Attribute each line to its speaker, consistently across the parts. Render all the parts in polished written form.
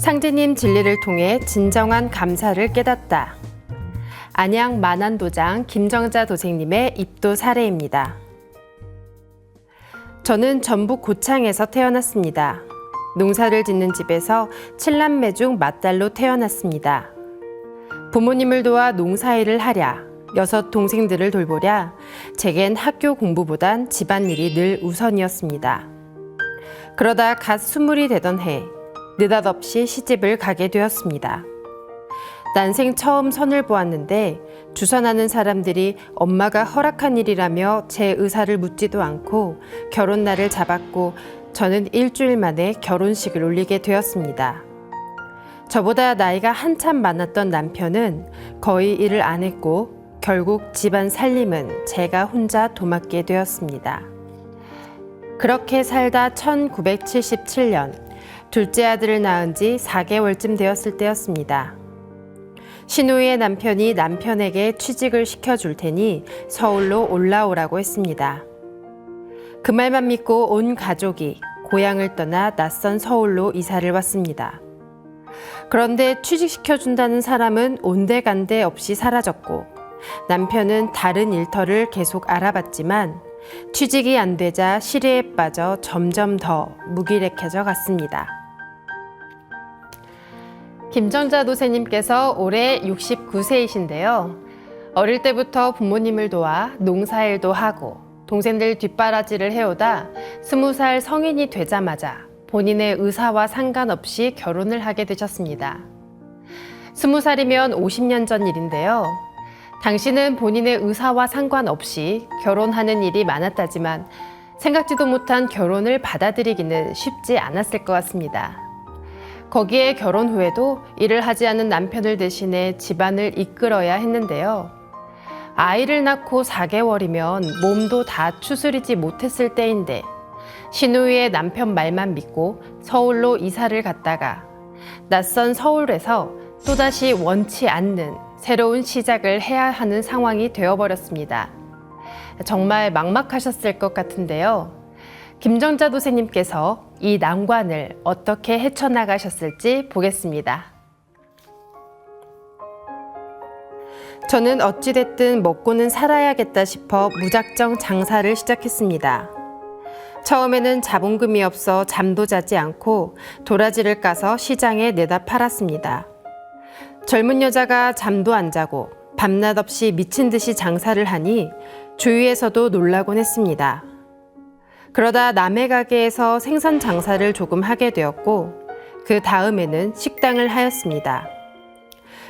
Speaker 1: 상제님 진리를 통해 진정한 감사를 깨닫다. 안양 만안도장 김정자 도생님의 입도 사례입니다. 저는 전북 고창에서 태어났습니다. 농사를 짓는 집에서 7남매 중 맏딸로 태어났습니다. 부모님을 도와 농사일을 하랴, 6 동생들을 돌보랴, 제겐 학교 공부보단 집안일이 늘 우선이었습니다. 그러다 갓 20이 되던 해, 느닷없이 시집을 가게 되었습니다. 난생 처음 선을 보았는데 주선하는 사람들이 엄마가 허락한 일이라며 제 의사를 묻지도 않고 결혼날을 잡았고 저는 일주일 만에 결혼식을 올리게 되었습니다. 저보다 나이가 한참 많았던 남편은 거의 일을 안 했고 결국 집안 살림은 제가 혼자 도맡게 되었습니다. 그렇게 살다 1977년 둘째 아들을 낳은 지 4개월쯤 되었을 때였습니다. 신우이의 남편이 남편에게 취직을 시켜줄 테니 서울로 올라오라고 했습니다. 그 말만 믿고 온 가족이 고향을 떠나 낯선 서울로 이사를 왔습니다. 그런데 취직시켜준다는 사람은 온데간데 없이 사라졌고 남편은 다른 일터를 계속 알아봤지만 취직이 안 되자 시리에 빠져 점점 더 무기력해져 갔습니다. 김정자 도세님께서 올해 69세이신데요. 어릴 때부터 부모님을 도와 농사일도 하고 동생들 뒷바라지를 해오다 20살 성인이 되자마자 본인의 의사와 상관없이 결혼을 하게 되셨습니다. 20살이면 50년 전 일인데요. 당시는 본인의 의사와 상관없이 결혼하는 일이 많았다지만 생각지도 못한 결혼을 받아들이기는 쉽지 않았을 것 같습니다. 거기에 결혼 후에도 일을 하지 않은 남편을 대신해 집안을 이끌어야 했는데요. 아이를 낳고 4개월이면 몸도 다 추스리지 못했을 때인데 신우이의 남편 말만 믿고 서울로 이사를 갔다가 낯선 서울에서 또다시 원치 않는 새로운 시작을 해야 하는 상황이 되어버렸습니다. 정말 막막하셨을 것 같은데요. 김정자 도세님께서 이 난관을 어떻게 헤쳐나가셨을지 보겠습니다. 저는 어찌됐든 먹고는 살아야겠다 싶어 무작정 장사를 시작했습니다. 처음에는 자본금이 없어 잠도 자지 않고 도라지를 까서 시장에 내다 팔았습니다. 젊은 여자가 잠도 안 자고 밤낮 없이 미친 듯이 장사를 하니 주위에서도 놀라곤 했습니다. 그러다 남의 가게에서 생선 장사를 조금 하게 되었고 그 다음에는 식당을 하였습니다.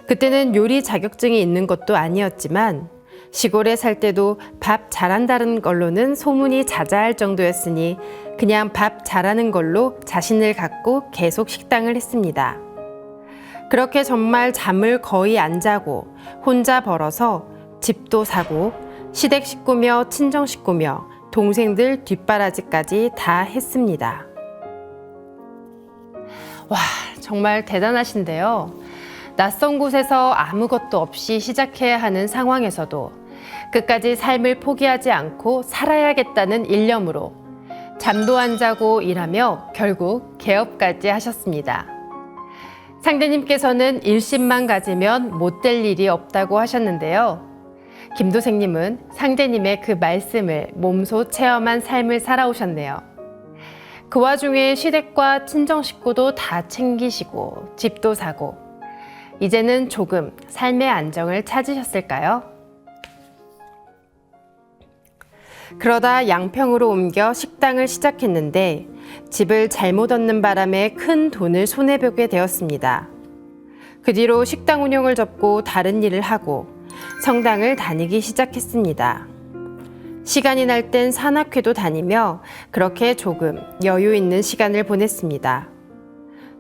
Speaker 1: 그때는 요리 자격증이 있는 것도 아니었지만 시골에 살 때도 밥 잘한다는 걸로는 소문이 자자할 정도였으니 그냥 밥 잘하는 걸로 자신을 갖고 계속 식당을 했습니다. 그렇게 정말 잠을 거의 안 자고 혼자 벌어서 집도 사고 시댁 식구며 친정 식구며 동생들 뒷바라지까지 다 했습니다. 와, 정말 대단하신데요. 낯선 곳에서 아무것도 없이 시작해야 하는 상황에서도 끝까지 삶을 포기하지 않고 살아야겠다는 일념으로 잠도 안 자고 일하며 결국 개업까지 하셨습니다. 상대님께서는 일심만 가지면 못 될 일이 없다고 하셨는데요. 김도생님은 상대님의 그 말씀을 몸소 체험한 삶을 살아오셨네요. 그 와중에 시댁과 친정 식구도 다 챙기시고 집도 사고 이제는 조금 삶의 안정을 찾으셨을까요? 그러다 양평으로 옮겨 식당을 시작했는데 집을 잘못 얻는 바람에 큰 돈을 손해보게 되었습니다. 그 뒤로 식당 운영을 접고 다른 일을 하고 성당을 다니기 시작했습니다. 시간이 날 땐 산악회도 다니며 그렇게 조금 여유 있는 시간을 보냈습니다.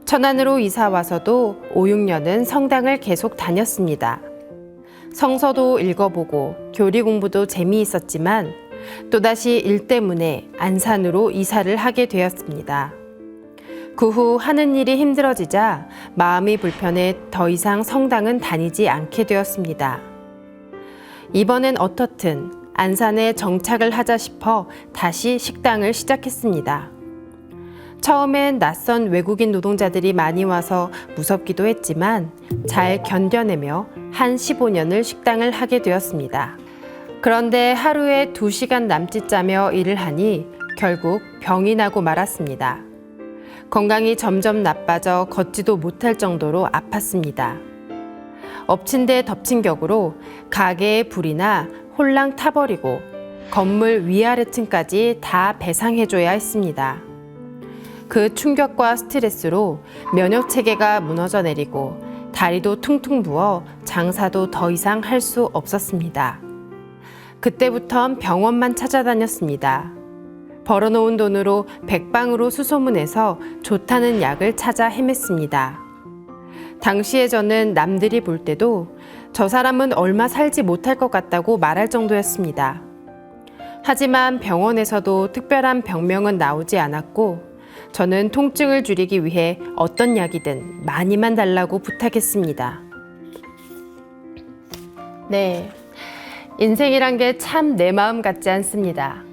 Speaker 1: 천안으로 이사 와서도 5, 6년은 성당을 계속 다녔습니다. 성서도 읽어보고 교리 공부도 재미있었지만 또다시 일 때문에 안산으로 이사를 하게 되었습니다. 그 후 하는 일이 힘들어지자 마음이 불편해 더 이상 성당은 다니지 않게 되었습니다. 이번엔 어떻든 안산에 정착을 하자 싶어 다시 식당을 시작했습니다. 처음엔 낯선 외국인 노동자들이 많이 와서 무섭기도 했지만 잘 견뎌내며 한 15년을 식당을 하게 되었습니다. 그런데 하루에 2시간 남짓 자며 일을 하니 결국 병이 나고 말았습니다. 건강이 점점 나빠져 걷지도 못할 정도로 아팠습니다. 엎친 데 덮친 격으로 가게에 불이 나 홀랑 타버리고 건물 위아래층까지 다 배상해줘야 했습니다. 그 충격과 스트레스로 면역 체계가 무너져 내리고 다리도 퉁퉁 부어 장사도 더 이상 할 수 없었습니다. 그때부턴 병원만 찾아다녔습니다. 벌어놓은 돈으로 백방으로 수소문해서 좋다는 약을 찾아 헤맸습니다. 당시에 저는 남들이 볼 때도 저 사람은 얼마 살지 못할 것 같다고 말할 정도였습니다. 하지만 병원에서도 특별한 병명은 나오지 않았고 저는 통증을 줄이기 위해 어떤 약이든 많이만 달라고 부탁했습니다. 네, 인생이란 게 참 내 마음 같지 않습니다.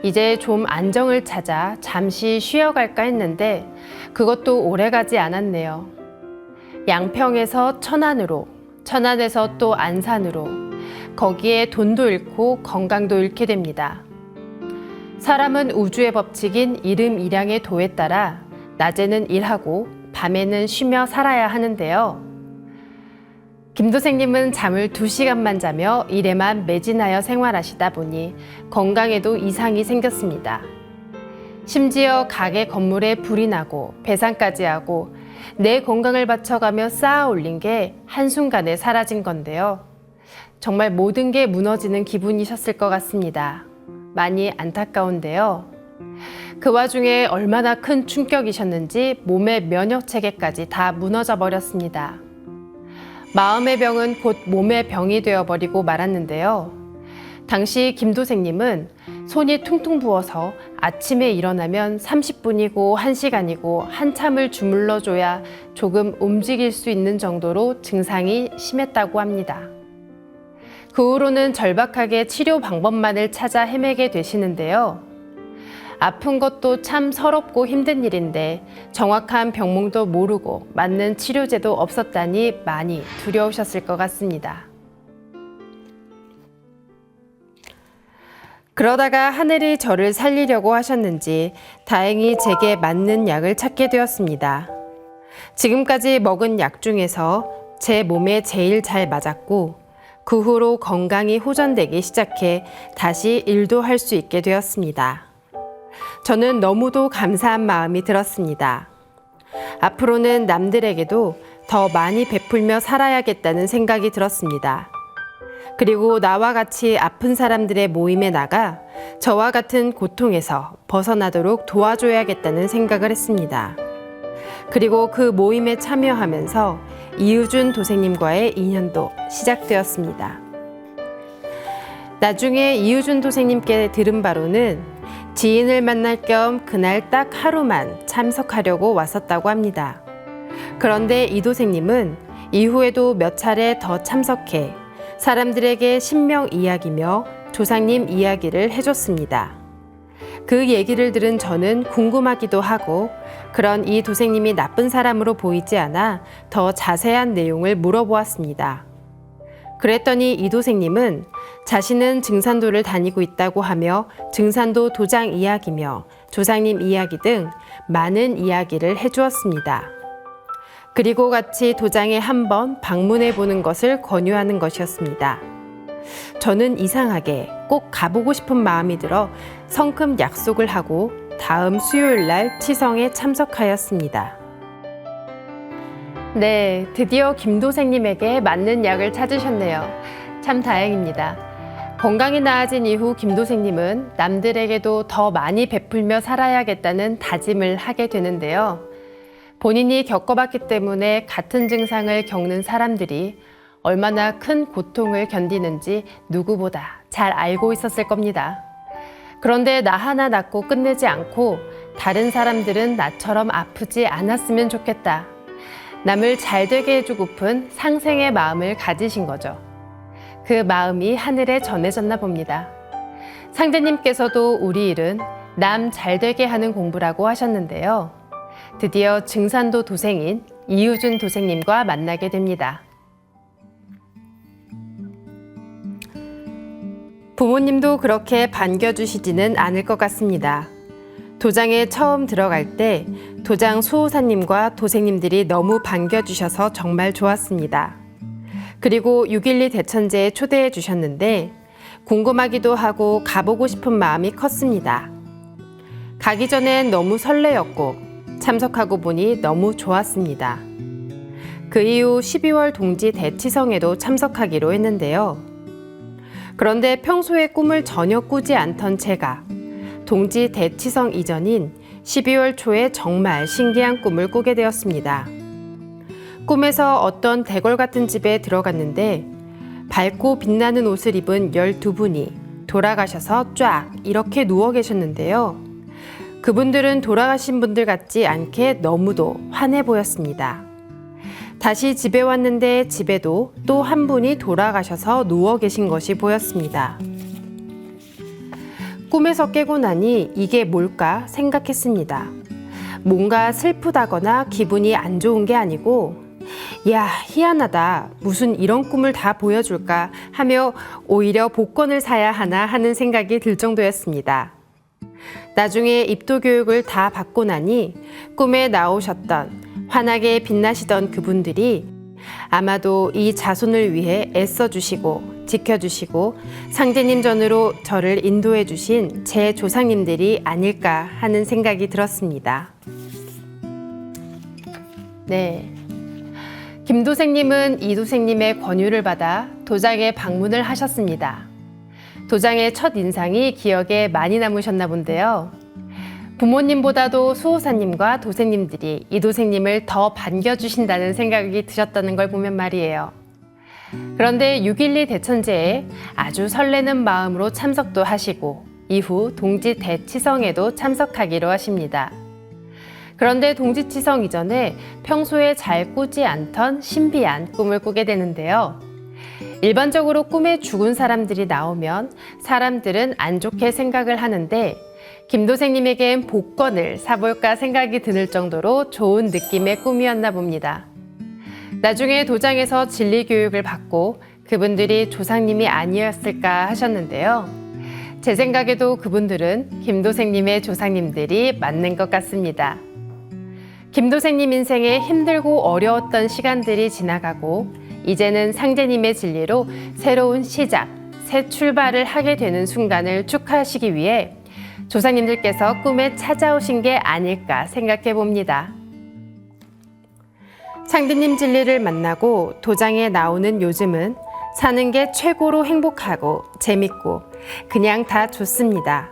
Speaker 1: 이제 좀 안정을 찾아 잠시 쉬어갈까 했는데 그것도 오래가지 않았네요. 양평에서 천안으로, 천안에서 또 안산으로, 거기에 돈도 잃고 건강도 잃게 됩니다. 사람은 우주의 법칙인 일음일양의 도에 따라 낮에는 일하고 밤에는 쉬며 살아야 하는데요. 김도생님은 잠을 2시간만 자며 일에만 매진하여 생활하시다 보니 건강에도 이상이 생겼습니다. 심지어 가게 건물에 불이 나고 배상까지 하고 내 건강을 바쳐가며 쌓아 올린 게 한순간에 사라진 건데요. 정말 모든 게 무너지는 기분이셨을 것 같습니다. 많이 안타까운데요. 그 와중에 얼마나 큰 충격이셨는지 몸의 면역 체계까지 다 무너져 버렸습니다. 마음의 병은 곧 몸의 병이 되어버리고 말았는데요. 당시 김도생님은 손이 퉁퉁 부어서 아침에 일어나면 30분이고 1시간이고 한참을 주물러줘야 조금 움직일 수 있는 정도로 증상이 심했다고 합니다. 그 후로는 절박하게 치료 방법만을 찾아 헤매게 되시는데요. 아픈 것도 참 서럽고 힘든 일인데 정확한 병명도 모르고 맞는 치료제도 없었다니 많이 두려우셨을 것 같습니다. 그러다가 하늘이 저를 살리려고 하셨는지 다행히 제게 맞는 약을 찾게 되었습니다. 지금까지 먹은 약 중에서 제 몸에 제일 잘 맞았고 그 후로 건강이 호전되기 시작해 다시 일도 할 수 있게 되었습니다. 저는 너무도 감사한 마음이 들었습니다. 앞으로는 남들에게도 더 많이 베풀며 살아야겠다는 생각이 들었습니다. 그리고 나와 같이 아픈 사람들의 모임에 나가 저와 같은 고통에서 벗어나도록 도와줘야겠다는 생각을 했습니다. 그리고 그 모임에 참여하면서 이우준 도생님과의 인연도 시작되었습니다. 나중에 이우준 도생님께 들은 바로는 지인을 만날 겸 그날 딱 하루만 참석하려고 왔었다고 합니다. 그런데 이 도생님은 이후에도 몇 차례 더 참석해 사람들에게 신명 이야기며 조상님 이야기를 해줬습니다. 그 얘기를 들은 저는 궁금하기도 하고 그런 이 도생님이 나쁜 사람으로 보이지 않아 더 자세한 내용을 물어보았습니다. 그랬더니 이 도생님은 자신은 증산도를 다니고 있다고 하며 증산도 도장 이야기며 조상님 이야기 등 많은 이야기를 해주었습니다. 그리고 같이 도장에 한번 방문해 보는 것을 권유하는 것이었습니다. 저는 이상하게 꼭 가보고 싶은 마음이 들어 성큼 약속을 하고 다음 수요일 날 치성에 참석하였습니다. 네, 드디어 김도생님에게 맞는 약을 찾으셨네요. 참 다행입니다. 건강이 나아진 이후 김도생님은 남들에게도 더 많이 베풀며 살아야겠다는 다짐을 하게 되는데요. 본인이 겪어봤기 때문에 같은 증상을 겪는 사람들이 얼마나 큰 고통을 견디는지 누구보다 잘 알고 있었을 겁니다. 그런데 나 하나 낫고 끝내지 않고 다른 사람들은 나처럼 아프지 않았으면 좋겠다. 남을 잘 되게 해주고픈 상생의 마음을 가지신 거죠. 그 마음이 하늘에 전해졌나 봅니다. 상제님께서도 우리 일은 남 잘되게 하는 공부라고 하셨는데요. 드디어 증산도 도생인 이우준 도생님과 만나게 됩니다. 부모님도 그렇게 반겨주시지는 않을 것 같습니다. 도장에 처음 들어갈 때 도장 수호사님과 도생님들이 너무 반겨주셔서 정말 좋았습니다. 그리고 6.12 대천제에 초대해 주셨는데 궁금하기도 하고 가보고 싶은 마음이 컸습니다. 가기 전엔 너무 설레였고 참석하고 보니 너무 좋았습니다. 그 이후 12월 동지 대치성에도 참석하기로 했는데요. 그런데 평소에 꿈을 전혀 꾸지 않던 제가 동지 대치성 이전인 12월 초에 정말 신기한 꿈을 꾸게 되었습니다. 꿈에서 어떤 대궐 같은 집에 들어갔는데 밝고 빛나는 옷을 입은 12분이 돌아가셔서 쫙 이렇게 누워 계셨는데요. 그분들은 돌아가신 분들 같지 않게 너무도 환해 보였습니다. 다시 집에 왔는데 집에도 또 한 분이 돌아가셔서 누워 계신 것이 보였습니다. 꿈에서 깨고 나니 이게 뭘까 생각했습니다. 뭔가 슬프다거나 기분이 안 좋은 게 아니고 야, 희한하다. 무슨 이런 꿈을 다 보여줄까 하며 오히려 복권을 사야 하나 하는 생각이 들 정도였습니다. 나중에 입도 교육을 다 받고 나니 꿈에 나오셨던 환하게 빛나시던 그분들이 아마도 이 자손을 위해 애써주시고 지켜주시고 상제님 전으로 저를 인도해 주신 제 조상님들이 아닐까 하는 생각이 들었습니다. 네. 김도생님은 이도생님의 권유를 받아 도장에 방문을 하셨습니다. 도장의 첫 인상이 기억에 많이 남으셨나 본데요. 부모님보다도 수호사님과 도생님들이 이도생님을 더 반겨주신다는 생각이 드셨다는 걸 보면 말이에요. 그런데 6.12 대천제에 아주 설레는 마음으로 참석도 하시고 이후 동지 대치성에도 참석하기로 하십니다. 그런데 동지치성 이전에 평소에 잘 꾸지 않던 신비한 꿈을 꾸게 되는데요. 일반적으로 꿈에 죽은 사람들이 나오면 사람들은 안 좋게 생각을 하는데 김도생님에겐 복권을 사볼까 생각이 드는 정도로 좋은 느낌의 꿈이었나 봅니다. 나중에 도장에서 진리교육을 받고 그분들이 조상님이 아니었을까 하셨는데요. 제 생각에도 그분들은 김도생님의 조상님들이 맞는 것 같습니다. 김도생님 인생에 힘들고 어려웠던 시간들이 지나가고 이제는 상제님의 진리로 새로운 시작, 새 출발을 하게 되는 순간을 축하하시기 위해 조상님들께서 꿈에 찾아오신 게 아닐까 생각해 봅니다. 상제님 진리를 만나고 도장에 나오는 요즘은 사는 게 최고로 행복하고 재밌고 그냥 다 좋습니다.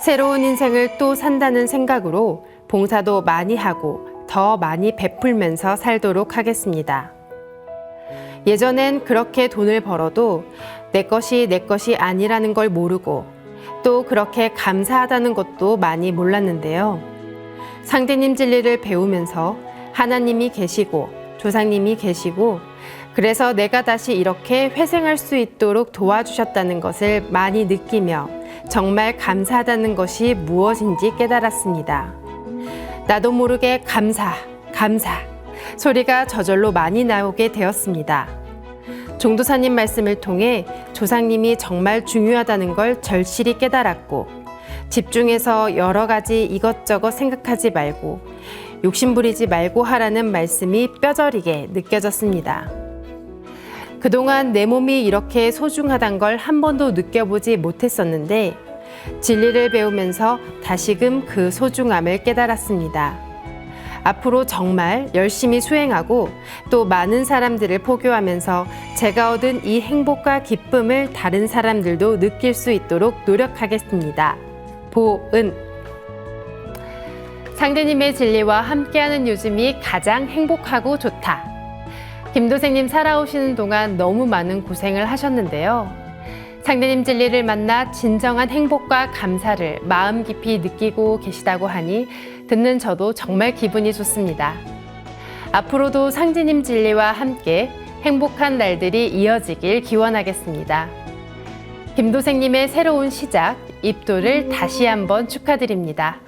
Speaker 1: 새로운 인생을 또 산다는 생각으로 봉사도 많이 하고 더 많이 베풀면서 살도록 하겠습니다. 예전엔 그렇게 돈을 벌어도 내 것이 아니라는 걸 모르고 또 그렇게 감사하다는 것도 많이 몰랐는데요. 상제님 진리를 배우면서 하나님이 계시고 조상님이 계시고 그래서 내가 다시 이렇게 회생할 수 있도록 도와주셨다는 것을 많이 느끼며 정말 감사하다는 것이 무엇인지 깨달았습니다. 나도 모르게 감사 소리가 저절로 많이 나오게 되었습니다. 종도사님 말씀을 통해 조상님이 정말 중요하다는 걸 절실히 깨달았고 집중해서 여러 가지 이것저것 생각하지 말고 욕심부리지 말고 하라는 말씀이 뼈저리게 느껴졌습니다. 그동안 내 몸이 이렇게 소중하단 걸 한 번도 느껴보지 못했었는데 진리를 배우면서 다시금 그 소중함을 깨달았습니다. 앞으로 정말 열심히 수행하고 또 많은 사람들을 포교하면서 제가 얻은 이 행복과 기쁨을 다른 사람들도 느낄 수 있도록 노력하겠습니다. 보은. 상제님의 진리와 함께하는 요즘이 가장 행복하고 좋다. 김도생님 살아오시는 동안 너무 많은 고생을 하셨는데요. 상제님 진리를 만나 진정한 행복과 감사를 마음 깊이 느끼고 계시다고 하니 듣는 저도 정말 기분이 좋습니다. 앞으로도 상제님 진리와 함께 행복한 날들이 이어지길 기원하겠습니다. 김도생님의 새로운 시작, 입도를 다시 한번 축하드립니다.